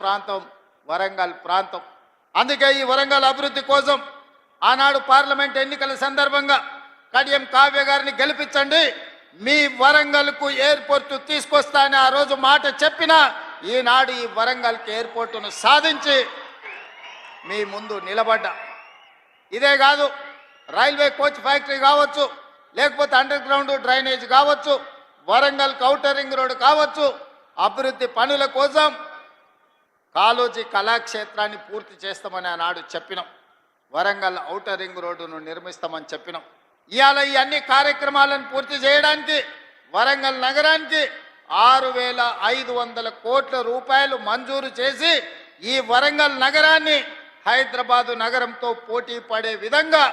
ప్రాంతం వరంగల్ ప్రాంతం. అందుకే ఈ వరంగల్ అభివృద్ధి కోసం ఆనాడు పార్లమెంట్ ఎన్నికల సందర్భంగా కడియం కావ్య గారిని గెలిపించండి, మీ వరంగల్కు ఎయిర్పోర్టు తీసుకొస్తా అని ఆ రోజు మాట చెప్పిన ఈనాడు ఈ వరంగల్కి ఎయిర్పోర్టును సాధించి మీ ముందు నిలబడ్డా. ఇదే కాదు, రైల్వే కోచ్ ఫ్యాక్టరీ కావచ్చు, లేకపోతే అండర్ గ్రౌండ్ డ్రైనేజ్ కావచ్చు, వరంగల్ ఔటర్ రింగ్ రోడ్ కావచ్చు, అభివృద్ధి పనుల కోసం కాళోజీ కళాక్షేత్రాన్ని పూర్తి చేస్తామని ఆనాడు చెప్పినాం. వరంగల్ ఔటర్ రింగ్ రోడ్డును నిర్మిస్తామని చెప్పినాం. ఇవాళ ఈ అన్ని కార్యక్రమాలను పూర్తి చేయడానికి వరంగల్ నగరానికి 6,500 కోట్ల రూపాయలు మంజూరు చేసి ఈ వరంగల్ నగరాన్ని హైదరాబాదు నగరంతో పోటీ పడే విధంగా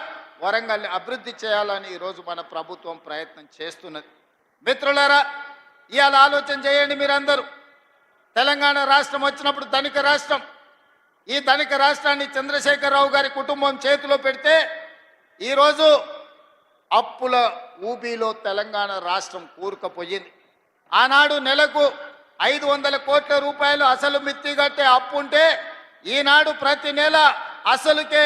వరంగల్ని అభివృద్ధి చేయాలని ఈరోజు మన ప్రభుత్వం ప్రయత్నం చేస్తున్నది. మిత్రులారా, ఇవాళ ఆలోచన చేయండి మీరందరూ. తెలంగాణ రాష్ట్రం వచ్చినప్పుడు ధనిక రాష్ట్రం, ఈ ధనిక రాష్ట్రాన్ని చంద్రశేఖరరావు గారి కుటుంబం చేతిలో పెడితే ఈరోజు అప్పుల ఊబీలో తెలంగాణ రాష్ట్రం కూరుకుపోయింది. ఆనాడు నెలకు 500 కోట్ల రూపాయలు అసలు మిత్తి కట్టే అప్పు ఉంటే ఈనాడు ప్రతి నెల అసలుకే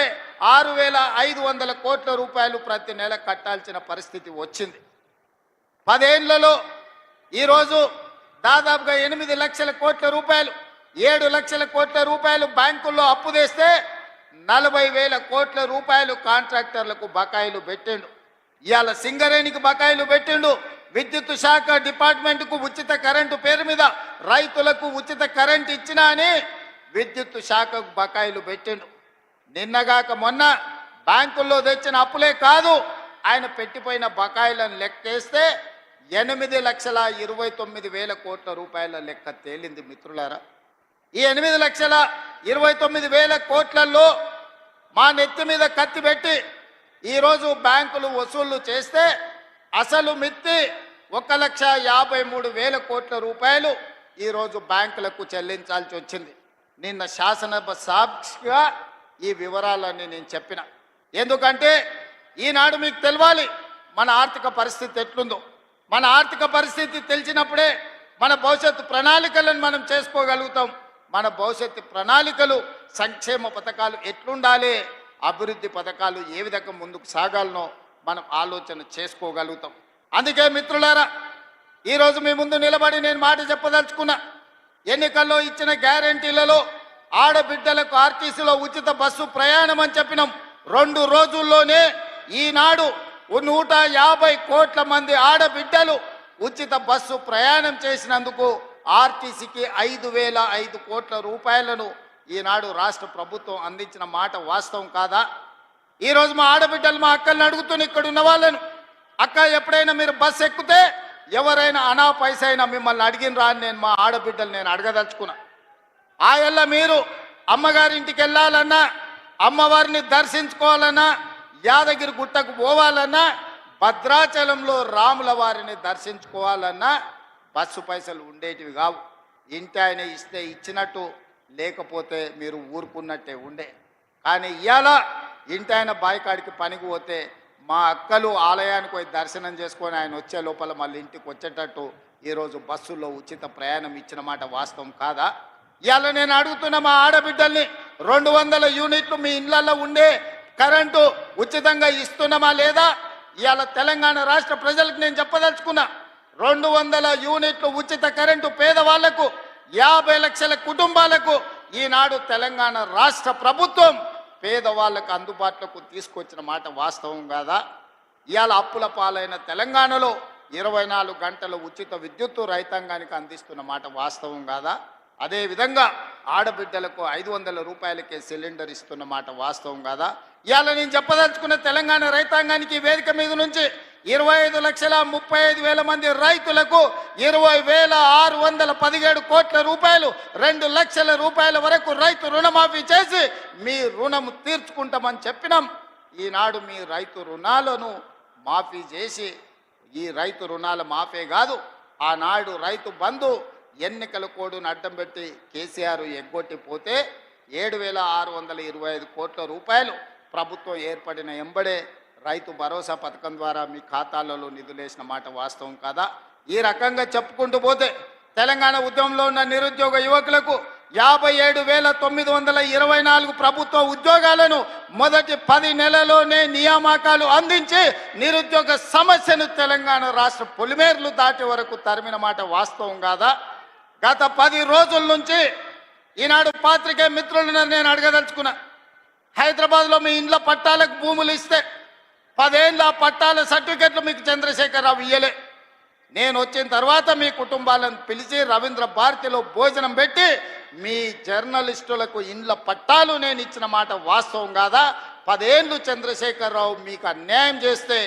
6,500 కోట్ల రూపాయలు ప్రతి నెల కట్టాల్సిన పరిస్థితి వచ్చింది. 10 ఏళ్లలో ఈరోజు దాదాపుగా 8 లక్షల కోట్ల రూపాయలు, 7 లక్షల కోట్ల రూపాయలు బ్యాంకుల్లో అప్పు తెస్తే 40,000 కోట్ల రూపాయలు కాంట్రాక్టర్లకు బకాయిలు పెట్టిండు. ఇవాళ సింగరేణికి బకాయిలు పెట్టిండు. విద్యుత్ శాఖ డిపార్ట్మెంట్కు ఉచిత కరెంటు పేరు మీద రైతులకు ఉచిత కరెంటు ఇచ్చినా అని విద్యుత్ శాఖకు బకాయిలు పెట్టిండు. నిన్నగాక మొన్న బ్యాంకుల్లో తెచ్చిన అప్పులే కాదు, ఆయన పెట్టిపోయిన బకాయిలను లెక్కేస్తే 8,29,000 కోట్ల రూపాయల లెక్క తేలింది. మిత్రులారా, ఈ 8,29,000 కోట్లలో మా నెత్తి మీద కత్తి పెట్టి ఈరోజు బ్యాంకులు వసూళ్లు చేస్తే అసలు మిత్తి 1,53,000 కోట్ల రూపాయలు ఈరోజు బ్యాంకులకు చెల్లించాల్సి వచ్చింది. నిన్న శాసనసభ సాక్షిగా ఈ వివరాలన్నీ నేను చెప్పిన. ఎందుకంటే ఈనాడు మీకు తెలవాలి మన ఆర్థిక పరిస్థితి ఎట్లుందో. మన ఆర్థిక పరిస్థితి తెలిసినప్పుడే మన భవిష్యత్తు ప్రణాళికలను మనం చేసుకోగలుగుతాం. మన భవిష్యత్తు ప్రణాళికలు, సంక్షేమ పథకాలు ఎట్లుండాలి, అభివృద్ధి పథకాలు ఏ విధంగా ముందుకు సాగాలనో మనం ఆలోచన చేసుకోగలుగుతాం. అందుకే మిత్రులారా, ఈరోజు మీ ముందు నిలబడి నేను మాట చెప్పదలుచుకున్నా. ఎన్నికల్లో ఇచ్చిన గ్యారంటీలలో ఆడబిడ్డలకు ఆర్టీసీలో ఉచిత బస్సు ప్రయాణం అని చెప్పినాం. 2 రోజుల్లోనే ఈనాడు 150 కోట్ల మంది ఆడబిడ్డలు ఉచిత బస్సు ప్రయాణం చేసినందుకు ఆర్టీసీకి 5,005 కోట్ల రూపాయలను ఈనాడు రాష్ట్ర ప్రభుత్వం అందించిన మాట వాస్తవం కాదా? ఈరోజు మా ఆడబిడ్డలు, మా అక్కల్ని అడుగుతున్న ఇక్కడ ఉన్న వాళ్ళను, అక్క ఎప్పుడైనా మీరు బస్సు ఎక్కితే ఎవరైనా అనా పైసైనా మిమ్మల్ని అడిగినరా అని నేను మా ఆడబిడ్డలు నేను అడగదలుచుకున్నా. ఆయల్ల మీరు అమ్మగారింటికి వెళ్ళాలన్నా, అమ్మవారిని దర్శించుకోవాలన్నా, యాదగిరి గుట్టకు పోవాలన్నా, భద్రాచలంలో రాముల వారిని దర్శించుకోవాలన్నా బస్సు పైసలు ఉండేటివి కావు. ఇంటి ఆయన ఇస్తే ఇచ్చినట్టు, లేకపోతే మీరు ఊరుకున్నట్టే ఉండే. కానీ ఇవాళ ఇంటి ఆయన బాయికాడికి పనికి పోతే మా అక్కలు ఆలయానికి పోయి దర్శనం చేసుకొని ఆయన వచ్చే లోపల మళ్ళీ ఇంటికి వచ్చేటట్టు ఈరోజు బస్సుల్లో ఉచిత ప్రయాణం ఇచ్చిన మాట వాస్తవం కాదా? ఇవాళ నేను అడుగుతున్న మా ఆడబిడ్డల్ని, 200 యూనిట్లు మీ ఇళ్లలో ఉండే కరెంటు ఉచితంగా ఇస్తున్నామా లేదా? ఇవాళ తెలంగాణ రాష్ట్ర ప్రజలకు నేను చెప్పదలుచుకున్నా, 200 యూనిట్లు ఉచిత కరెంటు పేదవాళ్లకు, 50 లక్షల కుటుంబాలకు ఈనాడు తెలంగాణ రాష్ట్ర ప్రభుత్వం పేదవాళ్లకు అందుబాటులోకి తీసుకొచ్చిన మాట వాస్తవం కాదా? ఇవాళ అప్పుల పాలైన తెలంగాణలో 24 గంటల ఉచిత విద్యుత్తు రైతాంగానికి అందిస్తున్న మాట వాస్తవం కాదా? అదేవిధంగా ఆడబిడ్డలకు 500 రూపాయలకే సిలిండర్ ఇస్తున్న మాట వాస్తవం కాదా? ఇవాళ నేను చెప్పదలుచుకున్న తెలంగాణ రైతాంగానికి వేదిక మీద నుంచి 25,35,000 మంది రైతులకు 20,617 కోట్ల రూపాయలు, 2 లక్షల రూపాయల వరకు రైతు రుణమాఫీ చేసి మీ రుణం తీర్చుకుంటామని చెప్పినాం. ఈనాడు మీ రైతు రుణాలను మాఫీ చేసి, ఈ రైతు రుణాల మాఫీ కాదు, ఆనాడు రైతు బంధు ఎన్నికల కోడ్ను అడ్డం పెట్టి కేసీఆర్ ఎగ్గొట్టిపోతే 7,625 కోట్ల రూపాయలు ప్రభుత్వం ఏర్పడిన ఎంబడే రైతు భరోసా పథకం ద్వారా మీ ఖాతాలలో నిధులేసిన మాట వాస్తవం కాదా? ఈ రకంగా చెప్పుకుంటూ పోతే తెలంగాణ ఉద్యమంలో ఉన్న నిరుద్యోగ యువకులకు 57,924 ప్రభుత్వ ఉద్యోగాలను మొదటి 10 నెలల్లోనే నియామకాలు అందించి నిరుద్యోగ సమస్యను తెలంగాణ రాష్ట్ర పొలిమేర్లు దాటి వరకు తరిమిన మాట వాస్తవం కాదా? గత 10 రోజుల నుంచి ఈనాడు పాత్రికేయ మిత్రులను నేను అడగదలుచుకున్నా. హైదరాబాద్లో మీ ఇండ్ల పట్టాలకు భూములు ఇస్తే 10 ఏళ్ళ పట్టాల సర్టిఫికెట్లు మీకు చంద్రశేఖరరావు ఇయ్యలే. నేను వచ్చిన తర్వాత మీ కుటుంబాలను పిలిచి రవీంద్ర భారతిలో భోజనం పెట్టి మీ జర్నలిస్టులకు ఇండ్ల పట్టాలు నేను ఇచ్చిన మాట వాస్తవం కాదా? 10 ఏళ్ళు చంద్రశేఖరరావు మీకు అన్యాయం చేస్తే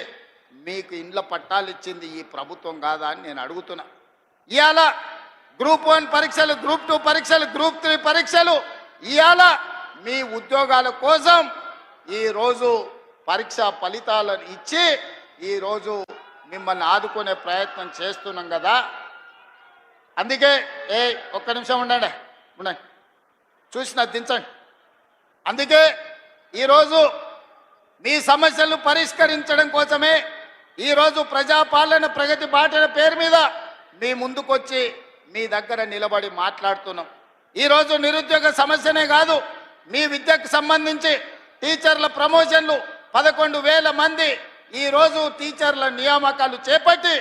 మీకు ఇండ్ల పట్టాలు ఇచ్చింది ఈ ప్రభుత్వం కాదా అని నేను అడుగుతున్నా. ఇవాళ గ్రూప్ 1 పరీక్షలు, గ్రూప్ 2 పరీక్షలు, గ్రూప్ 3 పరీక్షలు, ఇవాళ మీ ఉద్యోగాల కోసం ఈరోజు పరీక్ష ఫలితాలను ఇచ్చి ఈరోజు మిమ్మల్ని ఆదుకునే ప్రయత్నం చేస్తున్నాం కదా. అందుకే ఒక్క నిమిషం ఉండండి చూసిన దించండి. అందుకే ఈరోజు మీ సమస్యలను పరిష్కరించడం కోసమే ఈరోజు ప్రజాపాలన ప్రగతి బాటల పేరు మీద మీ ముందుకొచ్చి మీ దగ్గర నిలబడి మాట్లాడుతున్నాం. ఈరోజు నిరుద్యోగ సమస్యనే కాదు, మీ విద్యకు సంబంధించి టీచర్ల ప్రమోషన్లు 11,000 మంది ఈరోజు టీచర్ల నియామకాలు చేపట్టి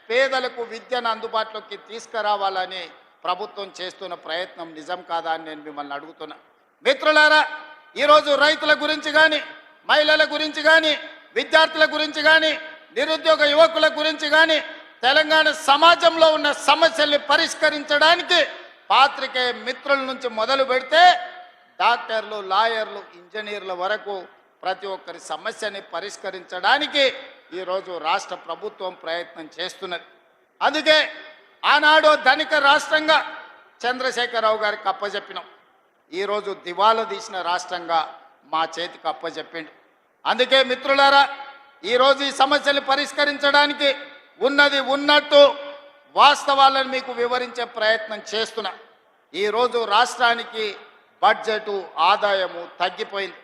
పేదలకు విద్యను అందుబాటులోకి తీసుకురావాలని ప్రభుత్వం చేస్తున్న ప్రయత్నం నిజం కాదా అని నేను మిమ్మల్ని అడుగుతున్నా. మిత్రులారా, ఈరోజు రైతుల గురించి కానీ, మహిళల గురించి కానీ, విద్యార్థుల గురించి కానీ, నిరుద్యోగ యువకుల గురించి కానీ, తెలంగాణ సమాజంలో ఉన్న సమస్యల్ని పరిష్కరించడానికి పాత్రికేయ మిత్రుల నుంచి మొదలు పెడితే డాక్టర్లు, లాయర్లు, ఇంజనీర్ల వరకు ప్రతి ఒక్కరి సమస్యని పరిష్కరించడానికి ఈరోజు రాష్ట్ర ప్రభుత్వం ప్రయత్నం చేస్తున్నది. అందుకే ఆనాడు ధనిక రాష్ట్రంగా చంద్రశేఖరరావు గారికి అప్పచెప్పినాం. ఈరోజు దివాలా తీసిన రాష్ట్రంగా మా చేతికి అప్పచెప్పిండు. అందుకే మిత్రులారా, ఈరోజు ఈ సమస్యలు పరిష్కరించడానికి ఉన్నది ఉన్నట్టు వాస్తవాలను మీకు వివరించే ప్రయత్నం చేస్తున్నా. ఈరోజు రాష్ట్రానికి బడ్జెటు ఆదాయము తగ్గిపోయింది.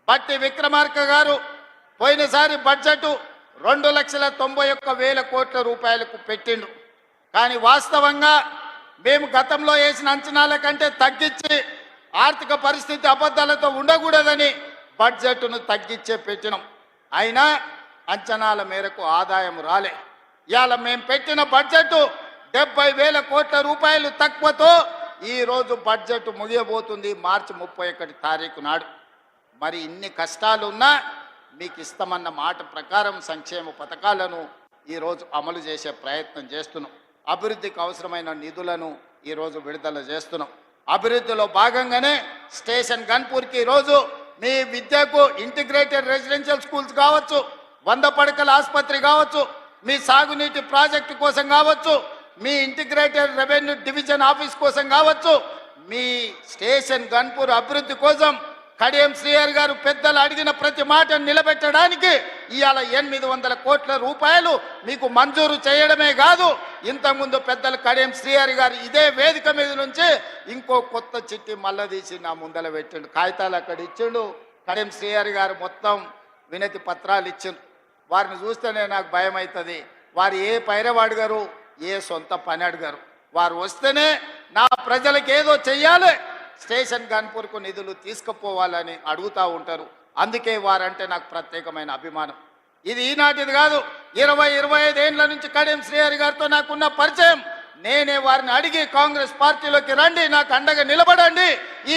బట్టి విక్రమార్క గారు పోయినసారి బడ్జెట్ 2,91,000 కోట్ల రూపాయలకు పెట్టిండు. కానీ వాస్తవంగా మేము గతంలో వేసిన అంచనాల కంటే తగ్గించి ఆర్థిక పరిస్థితి అబద్ధాలతో ఉండకూడదని బడ్జెట్ను తగ్గించే పెట్టినాం. అయినా అంచనాల మేరకు ఆదాయం రాలే. ఇవాళ మేము పెట్టిన బడ్జెట్ 70,000 కోట్ల రూపాయలు తక్కువతో ఈరోజు బడ్జెట్ ముగియబోతుంది మార్చి 31 తారీఖు నాడు. మరి ఇన్ని కష్టాలున్నా మీకు ఇస్తామన్న మాట ప్రకారం సంక్షేమ పథకాలను ఈరోజు అమలు చేసే ప్రయత్నం చేస్తున్నాం. అభివృద్ధికి అవసరమైన నిధులను ఈరోజు విడుదల చేస్తున్నాం. అభివృద్ధిలో భాగంగానే స్టేషన్ గన్పూర్కి ఈరోజు మీ విద్యకు ఇంటిగ్రేటెడ్ రెసిడెన్షియల్ స్కూల్స్ కావచ్చు, 100 పడకల ఆసుపత్రి కావచ్చు, మీ సాగునీటి ప్రాజెక్టు కోసం కావచ్చు, మీ ఇంటిగ్రేటెడ్ రెవెన్యూ డివిజన్ ఆఫీస్ కోసం కావచ్చు, మీ స్టేషన్ గన్పూర్ అభివృద్ధి కోసం కడియం శ్రీహరి గారు పెద్దలు అడిగిన ప్రతి మాట నిలబెట్టడానికి ఇవాళ 800 కోట్ల రూపాయలు మీకు మంజూరు చేయడమే కాదు, ఇంతకుముందు పెద్దలు కడియం శ్రీహరి గారు ఇదే వేదిక మీద నుంచి ఇంకో కొత్త చిట్టి మళ్ళా తీసి నా ముందర పెట్టిండు. కాగితాలు అక్కడ ఇచ్చిండు. కడియం శ్రీహరి గారు మొత్తం వినతి పత్రాలు ఇచ్చిండు. వారిని చూస్తేనే నాకు భయం అవుతుంది. వారు ఏ పైరవాడు గారు, ఏ సొంత పని అడిగారు. వారు వస్తేనే నా ప్రజలకు ఏదో చెయ్యాలి, స్టేషన్ గన్పూర్కు నిధులు తీసుకుపోవాలని అడుగుతూ ఉంటారు. అందుకే వారంటే నాకు ప్రత్యేకమైన అభిమానం. ఇది ఈనాటిది కాదు, 20-25 ఏళ్ల నుంచి కడియం శ్రీహరి గారితో నాకున్న పరిచయం. నేనే వారిని అడిగి కాంగ్రెస్ పార్టీలోకి రండి, నాకు అండగా నిలబడండి, ఈ